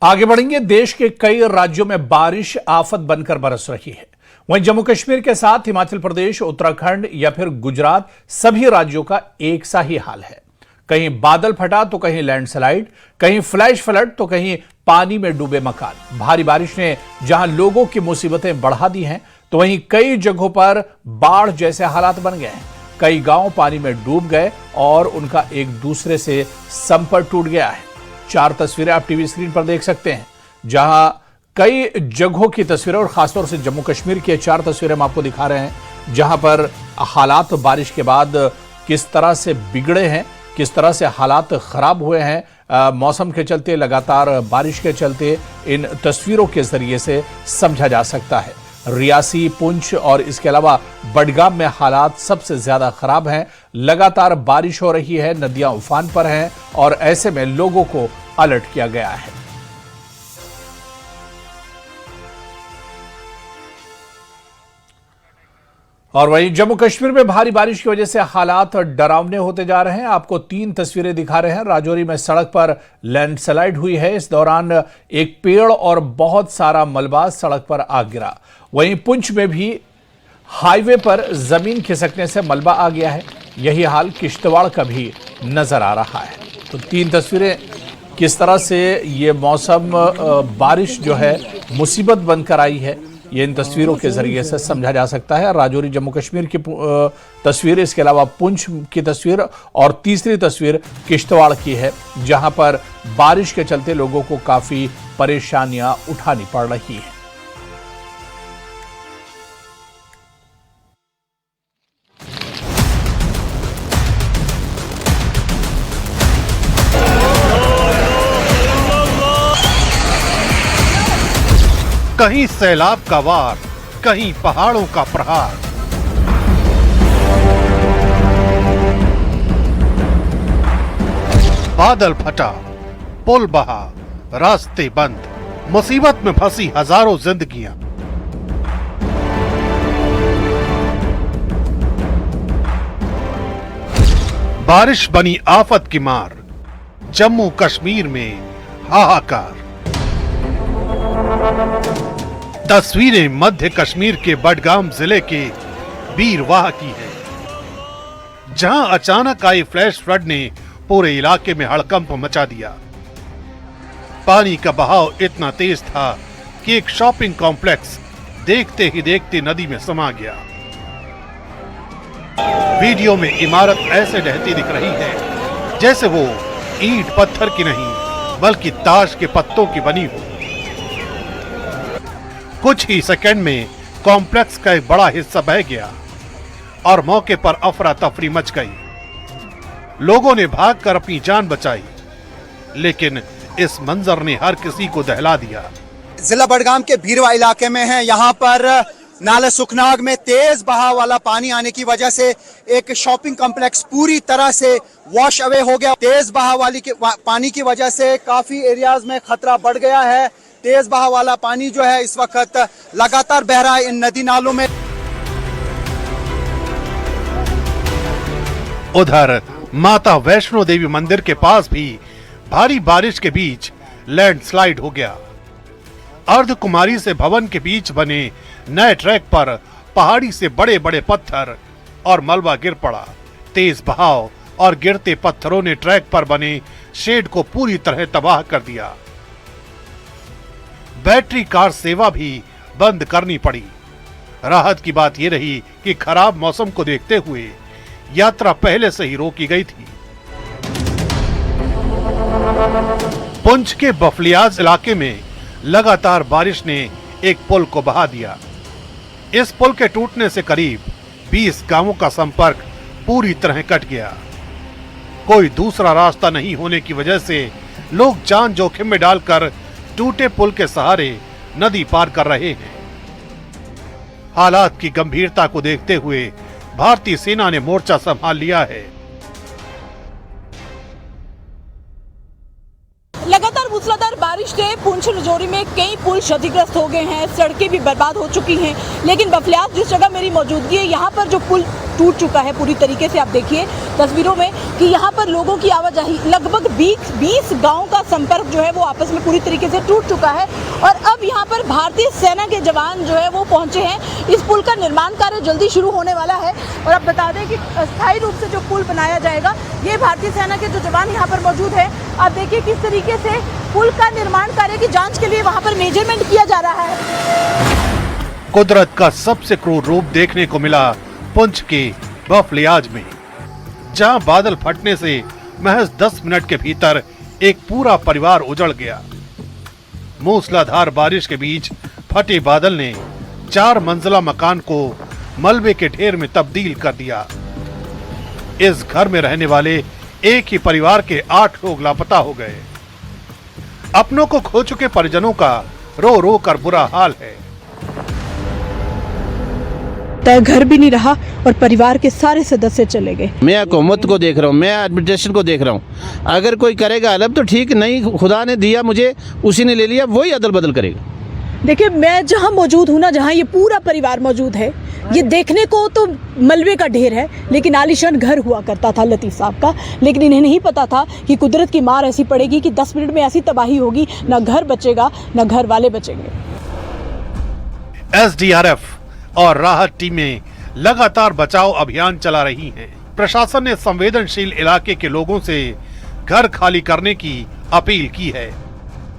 आगे बढ़ेंगे। देश के कई राज्यों में बारिश आफत बनकर बरस रही है। वहीं जम्मू कश्मीर के साथ हिमाचल प्रदेश, उत्तराखंड या फिर गुजरात, सभी राज्यों का एक सा ही हाल है। कहीं बादल फटा तो कहीं लैंडस्लाइड, कहीं फ्लैश फ्लड तो कहीं पानी में डूबे मकान। भारी बारिश ने जहां लोगों की मुसीबतें बढ़ा दी हैं, तो वहीं कई जगहों पर बाढ़ जैसे हालात बन गए हैं। कई गांव पानी में डूब गए और उनका एक दूसरे से संपर्क टूट गया है। 4 तस्वीरें आप टीवी स्क्रीन पर देख सकते हैं, जहां कई जगहों की तस्वीरें और खासतौर से जम्मू कश्मीर की 4 तस्वीरें हम आपको दिखा रहे हैं, जहां पर हालात बारिश के बाद किस तरह से बिगड़े हैं, किस तरह से हालात खराब हुए हैं। मौसम के चलते, लगातार बारिश के चलते इन तस्वीरों के जरिए से समझा जा सकता है। रियासी, पुंछ और इसके अलावा बडगाम में हालात सबसे ज्यादा खराब हैं। लगातार बारिश हो रही है, नदियां उफान पर हैं और ऐसे में लोगों को अलर्ट किया गया है। और वहीं जम्मू कश्मीर में भारी बारिश की वजह से हालात डरावने होते जा रहे हैं। आपको 3 तस्वीरें दिखा रहे हैं। राजौरी में सड़क पर लैंडस्लाइड हुई है। इस दौरान एक पेड़ और बहुत सारा मलबा सड़क पर आ गिरा। वहीं पुंछ में भी हाईवे पर जमीन खिसकने से मलबा आ गया है। यही हाल किश्तवाड़ का भी नजर आ रहा है। तो 3 तस्वीरें किस तरह से ये मौसम बारिश जो है मुसीबत बनकर आई है, ये इन तस्वीरों के जरिए से समझा जा सकता है। राजौरी जम्मू कश्मीर की तस्वीर, इसके अलावा पुंछ की तस्वीर और तीसरी तस्वीर किश्तवाड़ की है, जहां पर बारिश के चलते लोगों को काफी परेशानियां उठानी पड़ रही है। कहीं सैलाब का वार, कहीं पहाड़ों का प्रहार। बादल फटा, पुल बहा, रास्ते बंद, मुसीबत में फंसी हजारों जिंदगियां। बारिश बनी आफत की मार, जम्मू कश्मीर में हाहाकार। तस्वीरें मध्य कश्मीर के बडगाम जिले के बीरवाह की है, जहां अचानक आई फ्लैश फ्लड ने पूरे इलाके में हड़कंप मचा दिया। पानी का बहाव इतना तेज था कि एक शॉपिंग कॉम्प्लेक्स देखते ही देखते नदी में समा गया। वीडियो में इमारत ऐसे ढहती दिख रही है जैसे वो ईंट पत्थर की नहीं बल्कि ताश के पत्तों की बनी हो। कुछ ही सेकंड में कॉम्प्लेक्स का एक बड़ा हिस्सा बह गया और मौके पर अफरा तफरी मच गई। लोगों ने भागकर अपनी जान बचाई, लेकिन इस मंजर ने हर किसी को दहला दिया। जिला बडगाम के भीरवा इलाके में है। यहाँ पर नाले सुखनाग में तेज बहाव वाला पानी आने की वजह से एक शॉपिंग कॉम्प्लेक्स पूरी तरह से वॉश अवे हो गया। तेज बहाव वाली पानी की वजह से काफी एरियाज में खतरा बढ़ गया है। तेज बहाव वाला पानी जो है इस वक्त लगातार बह रहा है इन नदी नालों में। उधर माता वैष्णो देवी मंदिर के पास भी भारी बारिश के बीच लैंडस्लाइड हो गया। अर्धकुमारी से भवन के बीच बने नए ट्रैक पर पहाड़ी से बड़े बड़े पत्थर और मलबा गिर पड़ा। तेज बहाव और गिरते पत्थरों ने ट्रैक पर बने शेड को पूरी तरह तबाह कर दिया। बैटरी कार सेवा भी बंद करनी पड़ी। राहत की बात यह रही कि खराब मौसम को देखते हुए यात्रा पहले से ही रोकी गई थी। पुंछ के बफलियाज इलाके में लगातार बारिश ने एक पुल को बहा दिया। इस पुल के टूटने से करीब 20 गांवों का संपर्क पूरी तरह कट गया। कोई दूसरा रास्ता नहीं होने की वजह से लोग जान जोखिम में डालकर टूटे पुल के सहारे नदी पार कर रहे हैं। हालात की गंभीरता को देखते हुए भारतीय सेना ने मोर्चा संभाल लिया है। लगातार मूसलाधार बारिश से पुंछ राजौरी में कई पुल क्षतिग्रस्त हो गए हैं, सड़कें भी बर्बाद हो चुकी हैं। लेकिन बफलियाज जिस जगह मेरी मौजूदगी है, यहाँ पर जो पुल टूट चुका है पूरी तरीके से। आप देखिए तस्वीरों में कि यहाँ पर लोगों की आवाजाही, लगभग 20 गाँव का संपर्क जो है वो आपस में पूरी तरीके से टूट चुका है। और अब यहाँ पर भारतीय सेना के जवान जो है वो पहुँचे हैं। इस पुल का निर्माण कार्य जल्दी शुरू होने वाला है। और अब बता दें कि अस्थायी रूप से जो पुल बनाया जाएगा, ये भारतीय सेना के जो जवान यहाँ पर मौजूद है। आप देखिए किस तरीके से पुल का निर्माण कार्य की जांच के लिए वहाँ पर मेजरमेंट किया जा रहा है। कुदरत का सबसे क्रूर रूप देखने को मिला पुंछ के बफलियाज में, जहां बादल फटने से महज 10 मिनट के भीतर एक पूरा परिवार उजड़ गया। मूसलाधार बारिश के बीच फटे बादल ने 4 मंजिला मकान को मलबे के ढेर में तब्दील कर दिया। इस घर में रहने वाले एक ही परिवार के 8 लोग लापता हो गए। अपनों को खो चुके परिजनों का रो रो कर बुरा हाल है। घर भी नहीं रहा और परिवार के सारे सदस्य चले गए। मैं हुकूमत को देख रहा हूँ, मैं एडमिनिस्ट्रेशन को देख रहा हूँ। अगर कोई करेगा अलग तो ठीक, नहीं खुदा ने दिया मुझे, उसी ने ले लिया, वही अदल बदल करेगा। देखिए मैं जहाँ मौजूद हूँ ना, जहाँ ये पूरा परिवार मौजूद है, ये देखने को तो मलबे का ढेर है, लेकिन आलीशान घर हुआ करता था लतीफ़ साहब का। लेकिन इन्हें नहीं पता था कि कुदरत की मार ऐसी पड़ेगी कि 10 मिनट में ऐसी तबाही होगी, ना घर बचेगा ना घर वाले बचेंगे। SDRF और राहत टीमें लगातार बचाव अभियान चला रही हैं। प्रशासन ने संवेदनशील इलाके के लोगों से घर खाली करने की अपील की है।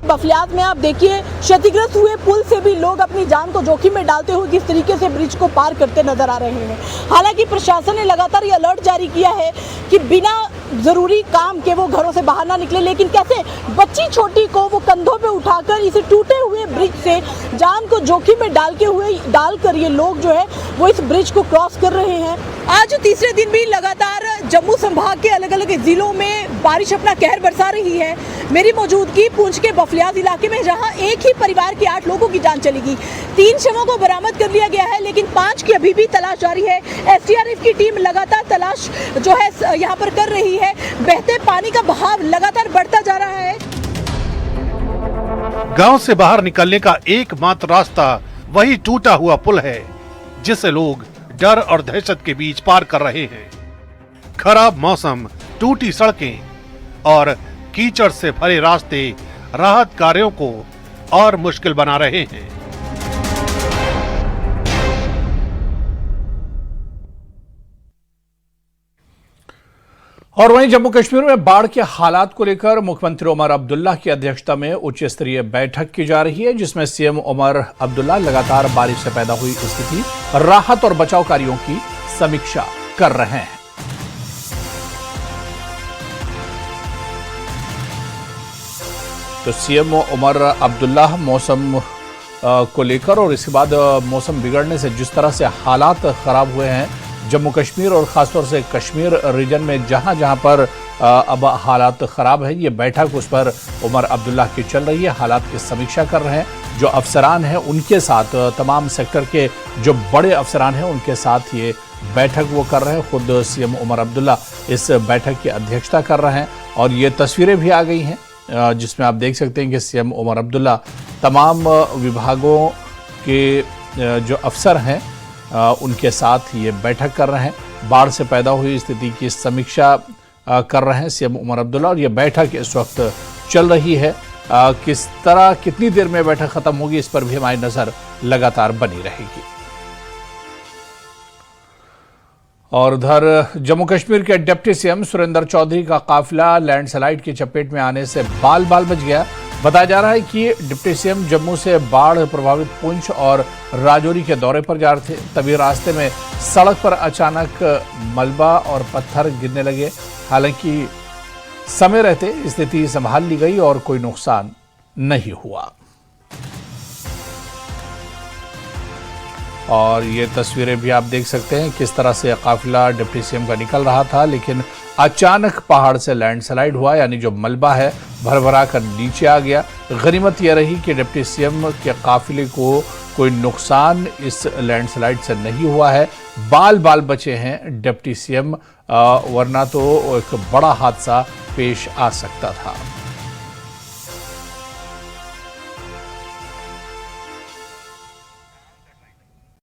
बफलियाज में आप देखिए क्षतिग्रस्त हुए पुल से भी लोग अपनी जान को जोखिम में डालते हुए किस तरीके से ब्रिज को पार करते नजर आ रहे हैं। हालांकि प्रशासन ने लगातार ये अलर्ट जारी किया है कि बिना जरूरी काम के वो घरों से बाहर ना निकले। लेकिन कैसे बच्ची छोटी को वो कंधों पे उठाकर इसे टूटे हुए ब्रिज से जान को जोखिम में डालकर ये लोग जो है वो इस ब्रिज को क्रॉस कर रहे हैं। आज तीसरे दिन भी लगातार जम्मू संभाग के अलग अलग जिलों में बारिश अपना कहर बरसा रही है। मेरी मौजूदगी पुंछ के बफलियाज इलाके में, जहां एक ही परिवार के 8 लोगों की जान चली गई। 3 शवों को बरामद कर लिया गया है, लेकिन 5 की अभी भी तलाश जारी है। SDRF की टीम लगातार तलाश जो है यहाँ पर कर रही है। बहते पानी का बहाव लगातार बढ़ता जा रहा है। गांव से बाहर निकलने का एकमात्र रास्ता वही टूटा हुआ पुल है, जिसे लोग डर और दहशत के बीच पार कर रहे हैं। खराब मौसम, टूटी सड़कें और कीचड़ से भरे रास्ते राहत कार्यों को और मुश्किल बना रहे हैं। और वहीं जम्मू कश्मीर में बाढ़ के हालात को लेकर मुख्यमंत्री उमर अब्दुल्ला की अध्यक्षता में उच्च स्तरीय बैठक की जा रही है, जिसमें सीएम उमर अब्दुल्ला लगातार बारिश से पैदा हुई स्थिति, राहत और बचाव कार्यों की समीक्षा कर रहे हैं। तो सीएम उमर अब्दुल्ला मौसम को लेकर और इसके बाद मौसम बिगड़ने से जिस तरह से हालात खराब हुए हैं जम्मू कश्मीर और खासतौर से कश्मीर रीजन में, जहां जहां पर अब हालात खराब है, ये बैठक उस पर उमर अब्दुल्ला की चल रही है। हालात की समीक्षा कर रहे हैं। जो अफसरान हैं उनके साथ, तमाम सेक्टर के जो बड़े अफसरान हैं उनके साथ ये बैठक वो कर रहे हैं। खुद सीएम उमर अब्दुल्ला इस बैठक की अध्यक्षता कर रहे हैं और ये तस्वीरें भी आ गई हैं, जिसमें आप देख सकते हैं कि सीएम उमर अब्दुल्ला तमाम विभागों के जो अफसर हैं उनके साथ ये बैठक कर रहे हैं। बाढ़ से पैदा हुई स्थिति की समीक्षा कर रहे हैं सीएम उमर अब्दुल्ला और ये बैठक इस वक्त चल रही है। किस तरह, कितनी देर में बैठक खत्म होगी, इस पर भी हमारी नजर लगातार बनी रहेगी। और उधर जम्मू कश्मीर के डिप्टी सीएम सुरेंद्र चौधरी का काफिला लैंडस्लाइड की चपेट में आने से बाल बाल बच गया। बताया जा रहा है कि डिप्टी सीएम जम्मू से बाढ़ प्रभावित पुंछ और राजौरी के दौरे पर जा रहे थे, तभी रास्ते में सड़क पर अचानक मलबा और पत्थर गिरने लगे। हालांकि समय रहते स्थिति संभाल ली गई और कोई नुकसान नहीं हुआ। और ये तस्वीरें भी आप देख सकते हैं किस तरह से काफिला डिप्टी सीएम का निकल रहा था, लेकिन अचानक पहाड़ से लैंडस्लाइड हुआ, यानी जो मलबा है भरभरा कर नीचे आ गया। गनीमत यह रही कि डिप्टी सीएम के काफिले को कोई नुकसान इस लैंडस्लाइड से नहीं हुआ है, बाल बाल बचे हैं डिप्टी सीएम, वरना तो एक बड़ा हादसा पेश आ सकता था।